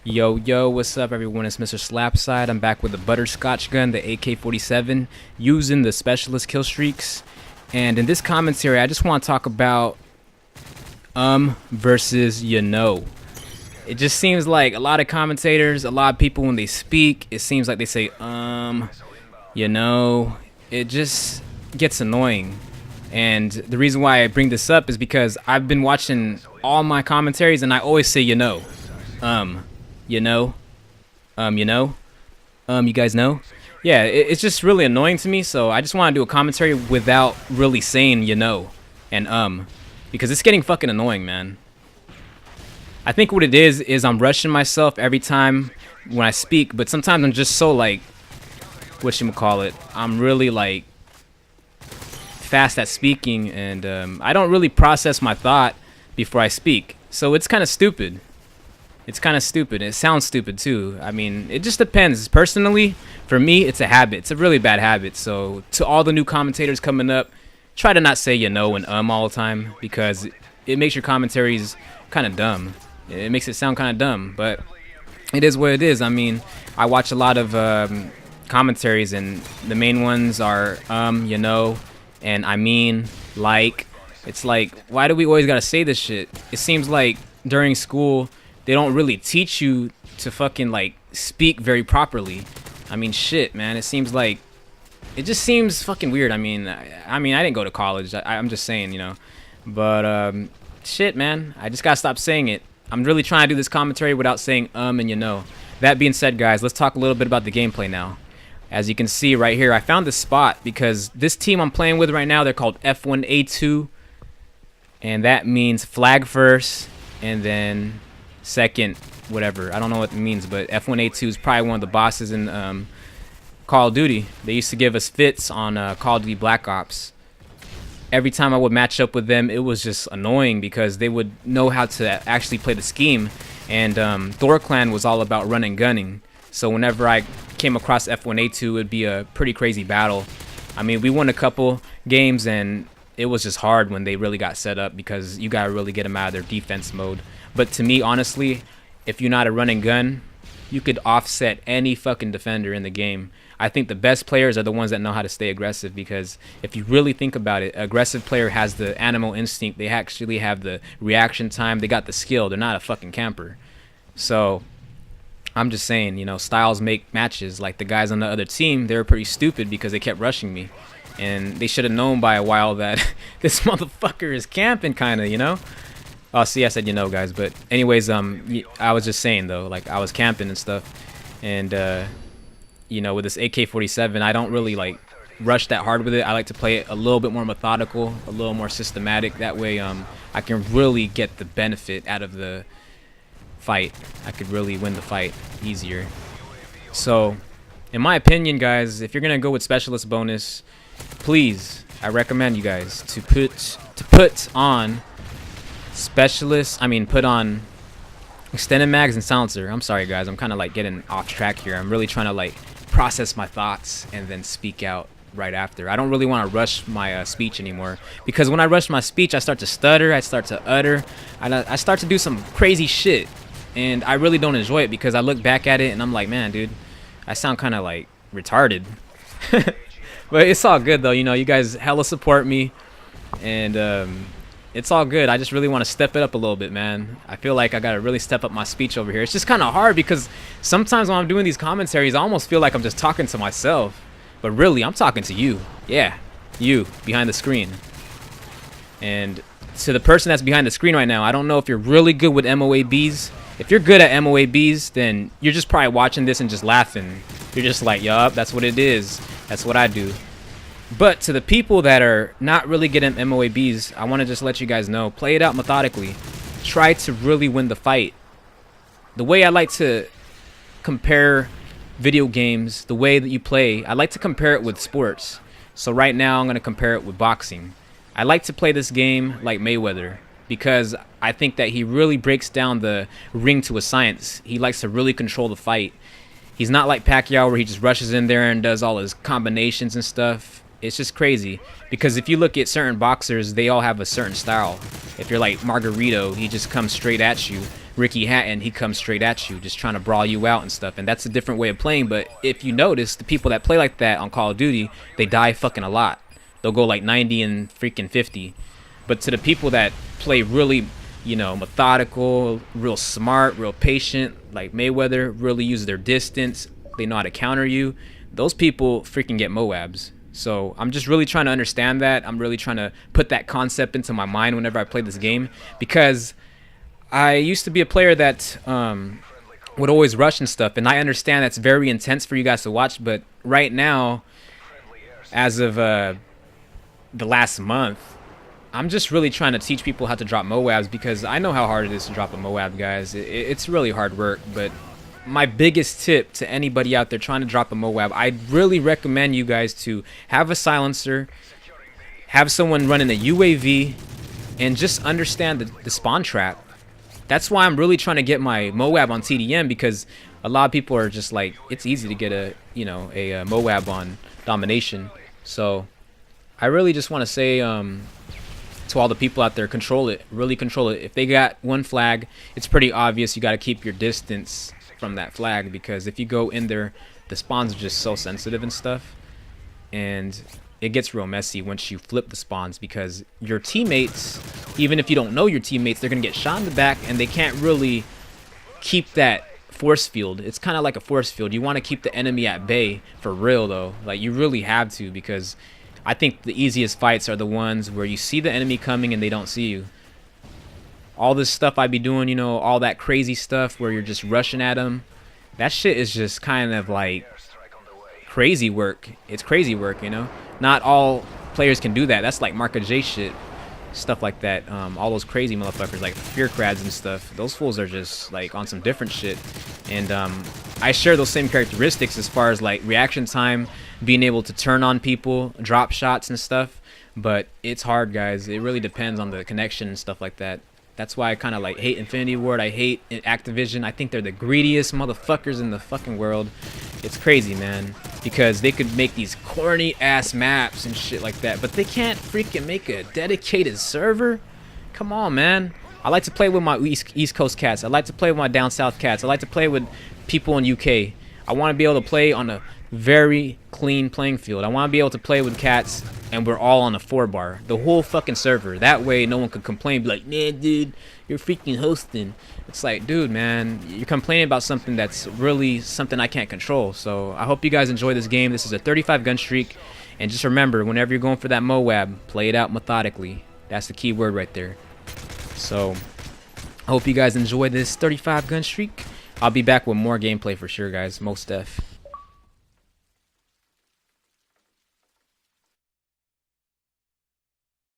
Yo, yo, what's up, everyone? It's Mr. Slapside. I'm back with the butterscotch gun, the AK-47, using the specialist kill streaks. And in this commentary, I just want to talk about versus you know. It just seems like a lot of commentators, a lot of people when they speak, it seems like they say you know. It just gets annoying. And the reason why I bring this up is because I've been watching all my commentaries and I always say you know. You know, you guys know? Yeah, it's just really annoying to me, so I just want to do a commentary without really saying you know and because it's getting fucking annoying, man. I think what it is I'm rushing myself every time when I speak, but sometimes I'm just so like, whatchamacallit, I'm really like fast at speaking, and I don't really process my thought before I speak, so it's kind of stupid. It's kind of stupid. It sounds stupid too. I mean, it just depends. Personally, for me, it's a habit. It's a really bad habit. So to all the new commentators coming up, try to not say you know and all the time, because it makes your commentaries kind of dumb. It makes it sound kind of dumb, but it is what it is. I mean, I watch a lot of commentaries, and the main ones are you know, and I mean, like. It's like, why do we always gotta say this shit? It seems like during school they don't really teach you to fucking like speak very properly. I mean, shit, man. It seems like it just seems fucking weird. I mean, I didn't go to college. I'm just saying, you know. But shit, man. I just gotta stop saying it. I'm really trying to do this commentary without saying and you know. That being said, guys, let's talk a little bit about the gameplay now. As you can see right here, I found this spot because this team I'm playing with right now, they're called F1A2, and that means flag first and then second, whatever. I don't know what it means, but F1A2 is probably one of the bosses in Call of Duty. They used to give us fits on Call of Duty Black Ops. Every time I would match up with them, it was just annoying because they would know how to actually play the scheme, and Thor Clan was all about run and gunning. So whenever I came across F1A2, it would be a pretty crazy battle. I mean, we won a couple games, and it was just hard when they really got set up because you gotta really get them out of their defense mode. But to me, honestly, if you're not a run and gun, you could offset any fucking defender in the game. I think the best players are the ones that know how to stay aggressive, because if you really think about it, an aggressive player has the animal instinct. They actually have the reaction time. They got the skill. They're not a fucking camper. So I'm just saying, you know, styles make matches. Like the guys on the other team, they were pretty stupid because they kept rushing me. And they should have known by a while that this motherfucker is camping, kind of, you know? Oh, see, I said you know, guys. But anyways, I was just saying, though, like, I was camping and stuff. And, you know, with this AK-47, I don't really, like, rush that hard with it. I like to play it a little bit more methodical, a little more systematic. That way, I can really get the benefit out of the fight. I could really win the fight easier. So, in my opinion, guys, if you're going to go with specialist bonus, please, I recommend you guys to put on put on extended mags and silencer. I'm sorry, guys, I'm kind of like getting off track here. I'm really trying to like process my thoughts and then speak out right after. I don't really want to rush my speech anymore, because when I rush my speech, I start to stutter, I start to utter, I start to do some crazy shit, and I really don't enjoy it because I look back at it and I'm like, man, dude, I sound kind of like retarded. But it's all good, though. You know, you guys hella support me, and it's all good. I just really want to step it up a little bit, man. I feel like I got to really step up my speech over here. It's just kind of hard because sometimes when I'm doing these commentaries, I almost feel like I'm just talking to myself. But really, I'm talking to you. Yeah, you behind the screen. And to the person that's behind the screen right now, I don't know if you're really good with M.O.A.Bs. If you're good at M.O.A.Bs, then you're just probably watching this and just laughing. You're just like, yup, that's what it is. That's what I do. But to the people that are not really good at M.O.A.Bs, I want to just let you guys know, play it out methodically. Try to really win the fight. The way I like to compare video games, the way that you play, I like to compare it with sports. So right now I'm going to compare it with boxing. I like to play this game like Mayweather, because I think that he really breaks down the ring to a science. He likes to really control the fight. He's not like Pacquiao, where he just rushes in there and does all his combinations and stuff. It's just crazy, because if you look at certain boxers, they all have a certain style. If you're like Margarito, he just comes straight at you. Ricky Hatton, he comes straight at you, just trying to brawl you out and stuff. And that's a different way of playing. But if you notice, the people that play like that on Call of Duty, they die fucking a lot. They'll go like 90 and freaking 50. But to the people that play really, you know, methodical, real smart, real patient, like Mayweather, really use their distance, they know how to counter you, those people freaking get M.O.A.Bs. So I'm just really trying to understand that. I'm really trying to put that concept into my mind whenever I play this game, because I used to be a player that would always rush and stuff, and I understand that's very intense for you guys to watch. But right now, as of the last month, I'm just really trying to teach people how to drop M.O.A.Bs, because I know how hard it is to drop a M.O.A.B, guys. It's really hard work. But my biggest tip to anybody out there trying to drop a M.O.A.B, I really recommend you guys to have a silencer, have someone running a UAV, and just understand the spawn trap. That's why I'm really trying to get my M.O.A.B on TDM, because a lot of people are just like, it's easy to get a M.O.A.B on domination. So I really just want to say to all the people out there, control it, really control it. If they got one flag, it's pretty obvious you got to keep your distance from that flag, because if you go in there, the spawns are just so sensitive and stuff, and it gets real messy once you flip the spawns, because your teammates, even if you don't know your teammates, they're gonna get shot in the back, and they can't really keep that force field. It's kind of like a force field. You want to keep the enemy at bay for real though, like you really have to, because I think the easiest fights are the ones where you see the enemy coming and they don't see you. All this stuff I be doing, you know, all that crazy stuff where you're just rushing at them, that shit is just kind of like crazy work. It's crazy work, you know. Not all players can do that. That's like Marka J shit, stuff like that. All those crazy motherfuckers like Fear Crads and stuff. Those fools are just like on some different shit. And I share those same characteristics as far as like reaction time, being able to turn on people, drop shots and stuff. But it's hard, guys. It really depends on the connection and stuff like that. That's why I kind of like hate Infinity Ward. I hate Activision. I think they're the greediest motherfuckers in the fucking world. It's crazy, man, because they could make these corny ass maps and shit like that, but they can't freaking make a dedicated server. Come on, man. I like to play with my East Coast cats. I like to play with my down south cats. I like to play with people in UK. I want to be able to play on a very clean playing field. I want to be able to play with cats and we're all on a 4-bar, the whole fucking server. That way no one could complain, be like, man, dude, you're freaking hosting. It's like, dude, man, you're complaining about something that's really something I can't control. So I hope you guys enjoy this game. This is a 35 gun streak, and just remember, whenever you're going for that M.O.A.B, play it out methodically. That's the key word right there. So I hope you guys enjoy this 35 gun streak. I'll be back with more gameplay for sure, guys. Most def.